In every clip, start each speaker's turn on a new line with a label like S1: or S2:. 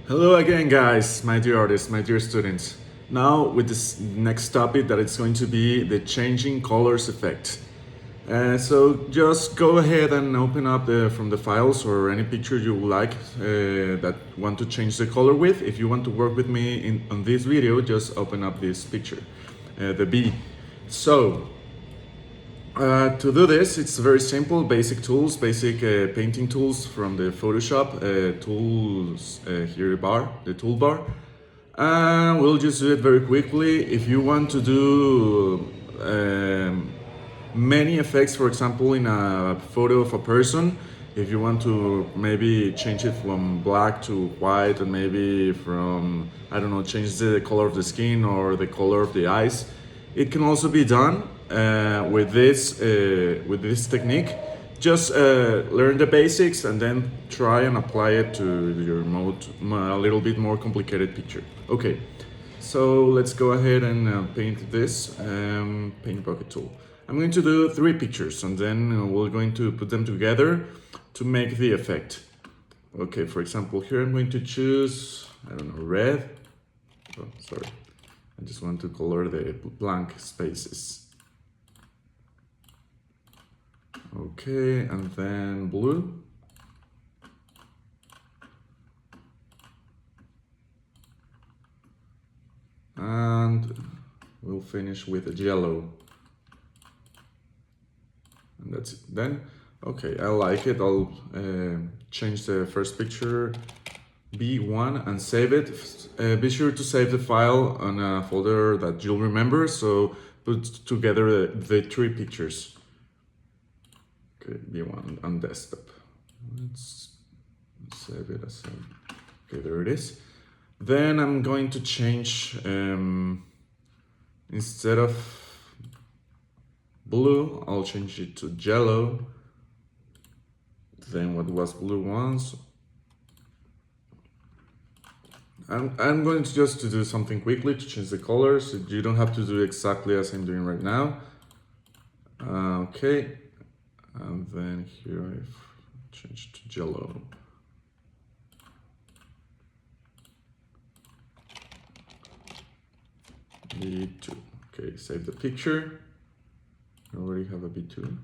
S1: Hello again, guys, my dear artists, my dear students. Now with this next topic that it's going to be the changing colors effect. So just go ahead and open up from the files or any picture you like that want to change the color with. If you want to work with me on this video, just open up this picture, the B. So to do this, it's very simple, basic tools, basic painting tools from the Photoshop tools here bar, the toolbar. And we'll just do it very quickly. If you want to do many effects, for example, in a photo of a person, if you want to maybe change it from black to white and maybe from, I don't know, change the color of the skin or the color of the eyes, it can also be done with this technique. Just learn the basics and then try and apply it to your a little bit more complicated picture. Okay, so let's go ahead and paint this paint bucket tool. I'm going to do 3 pictures and then we're going to put them together to make the effect. Okay, for example, here I'm going to choose, I don't know, red. Oh, sorry. I just want to color the blank spaces. Okay, and then blue. And we'll finish with a yellow. And that's it then. Okay, I like it. I'll change the first picture, B1, and save it. Be sure to save the file on a folder that you'll remember, so put together the 3 pictures. Okay, B1 on desktop. Let's save it as a... Okay, there it is. Then I'm going to change, instead of blue, I'll change it to yellow. Then what was blue once. I'm going to just to do something quickly to change the colors. You don't have to do exactly as I'm doing right now. Okay, and then here I've changed to yellow. B2. Okay, save the picture. I already have a B2.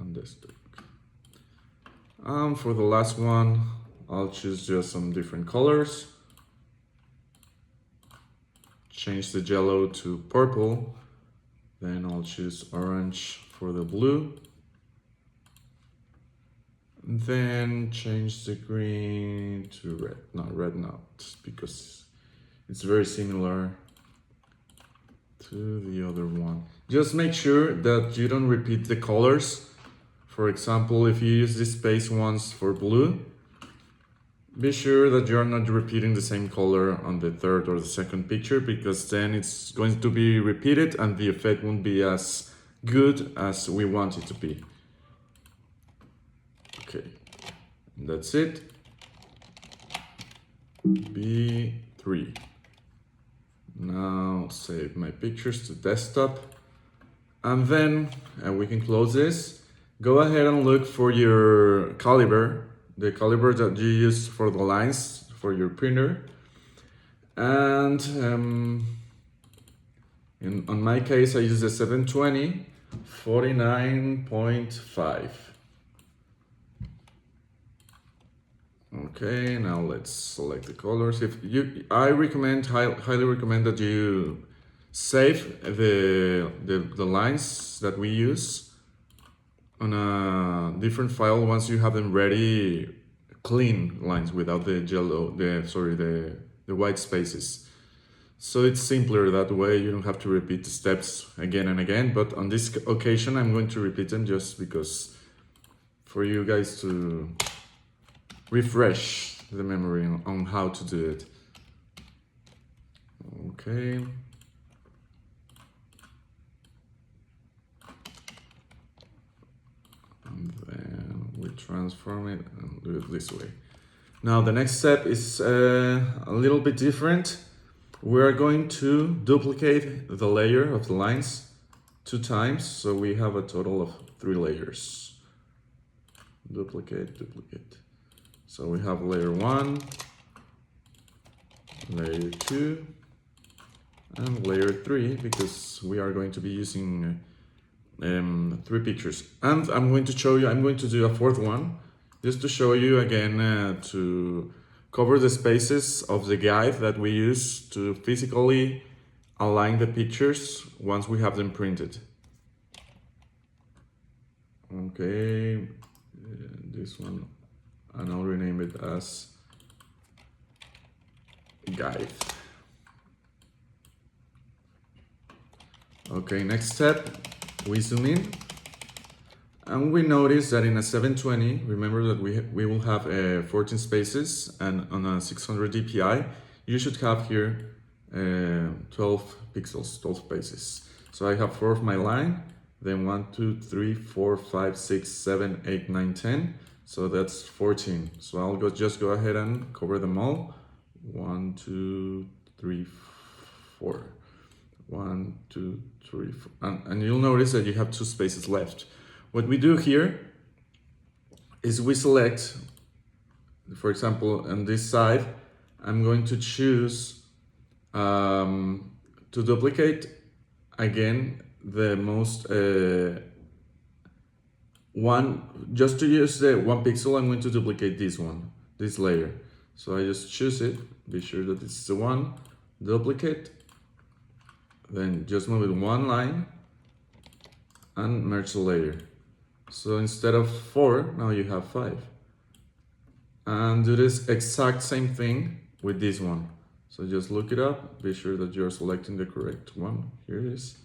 S1: On desktop. For the last one, I'll choose just some different colors. Change the yellow to purple. Then I'll choose orange for the blue. And then change the green to red. No, red not, because it's very similar to the other one. Just make sure that you don't repeat the colors. For example, if you use this space once for blue, be sure that you're not repeating the same color on the third or the second picture, because then it's going to be repeated and the effect won't be as good as we want it to be. Okay, that's it. B3. Now save my pictures to desktop, and then we can close this. Go ahead and look for your caliber, the caliber that you use for the lines for your printer. And on my case, I use a 720 49.5. Okay, now let's select the colors. I highly recommend that you save the lines that we use on a different file once you have them ready, clean lines without the white spaces. So it's simpler that way. You don't have to repeat the steps again and again. But on this occasion, I'm going to repeat them just because for you guys to refresh the memory on how to do it. Okay. And then we transform it and do it this way. Now the next step is a little bit different. We're going to duplicate the layer of the lines 2 times, so we have a total of 3 layers. Duplicate, duplicate. So we have layer 1, layer 2, and layer 3, because we are going to be using 3 pictures. And I'm going to show you, I'm going to do a 4th one, just to show you again to cover the spaces of the guide that we use to physically align the pictures once we have them printed. Okay, this one, and I'll rename it as guide. Okay, next step, we zoom in and we notice that in a 720, remember that we will have 14 spaces, and on a 600 dpi, you should have here 12 pixels, 12 spaces. So I have 4 of my line, then 1, 2, 3, 4, 5, 6, 7, 8, 9, 10. So that's 14. So I'll just go ahead and cover them all. 1, 2, 3, 4. 1, 2, 3, 4. And you'll notice that you have 2 spaces left. What we do here is we select, for example, on this side, I'm going to choose to duplicate again the most just to use the 1 pixel. I'm going to duplicate this layer. So I just choose it, be sure that it's the one, duplicate, then just move it 1 line and merge the layer. So instead of 4, now you have 5. And do this exact same thing with this one. So just look it up, be sure that you're selecting the correct one. Here it is.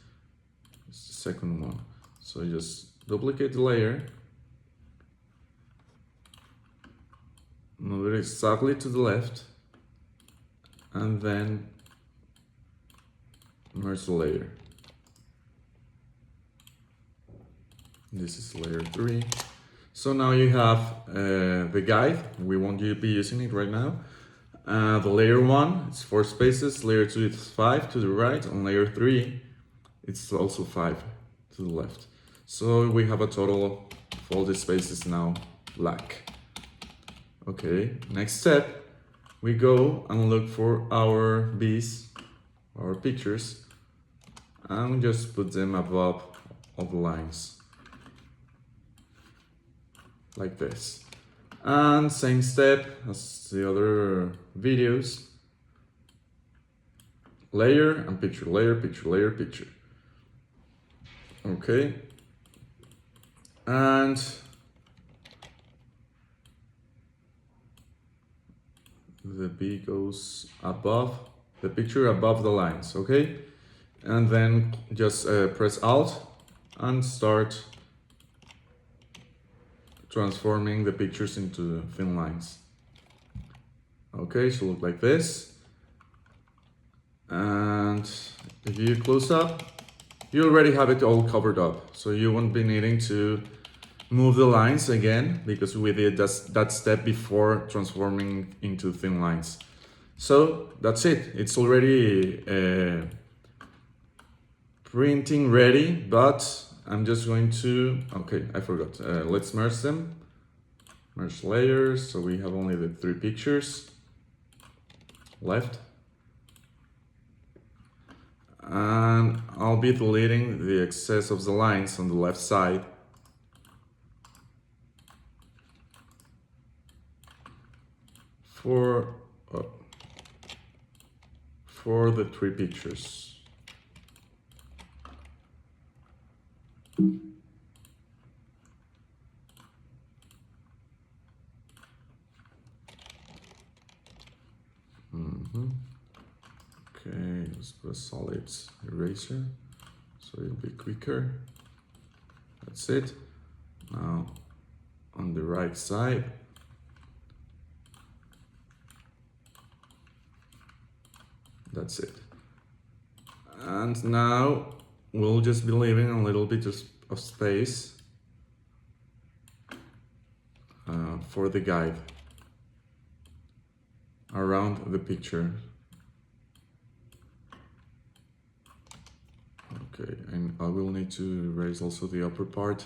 S1: It's the second one. So just duplicate the layer, move it exactly to the left, and then merge the layer. This is layer 3. So now you have the guide. We won't be using it right now. The layer 1, it's 4 spaces. Layer 2, it's 5 to the right. And layer 3, it's also 5 to the left. So we have a total of all the spaces now black. Okay, next step, we go and look for our bees, our pictures, and just put them above all the lines. Like this. And same step as the other videos. Layer and picture, layer, picture, layer, picture. Okay. And the bee goes above the picture, above the lines, okay? And then just press Alt and start transforming the pictures into thin lines. Okay, so look like this. And if you close up, you already have it all covered up. So you won't be needing to move the lines again, because we did that step before transforming into thin lines. So that's it. It's already printing ready, but I'm just going to, okay, I forgot. Let's merge them. Merge layers, so we have only the 3 pictures left. And I'll be deleting the excess of the lines on the left side. For the 3 pictures. Okay, let's put a solid eraser so it'll be quicker. That's it. Now on the right side, that's it. And now we'll just be leaving a little bit of space for the guide around the picture. Okay, and I will need to erase also the upper part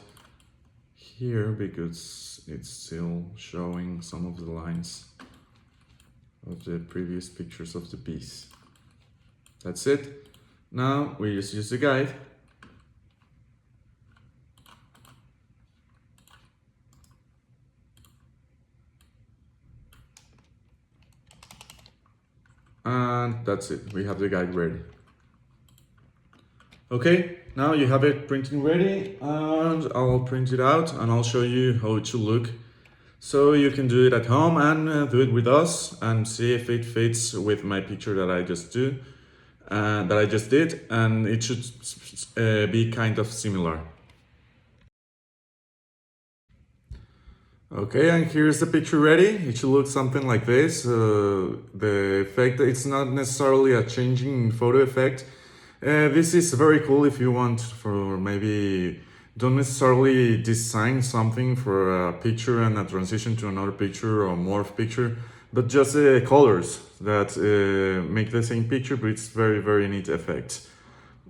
S1: here because it's still showing some of the lines of the previous pictures of the piece. That's it. Now we just use the guide. And that's it, we have the guide ready. Okay, now you have it printing ready, and I'll print it out and I'll show you how it should look. So you can do it at home and do it with us and see if it fits with my picture that I just did, and it should be kind of similar. Okay, and here's the picture ready. It should look something like this. The effect, it's not necessarily a changing photo effect. This is very cool if you want for maybe don't necessarily design something for a picture and a transition to another picture or morph picture, but just colors that make the same picture, but it's very neat effect.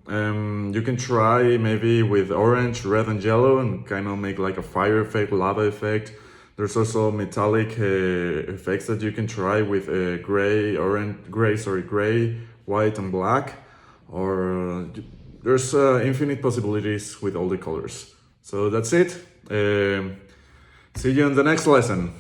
S1: You can try maybe with orange, red and yellow and kind of make like a fire effect, lava effect. There's also metallic effects that you can try with gray, white and black. Or there's infinite possibilities with all the colors. So that's it. See you in the next lesson.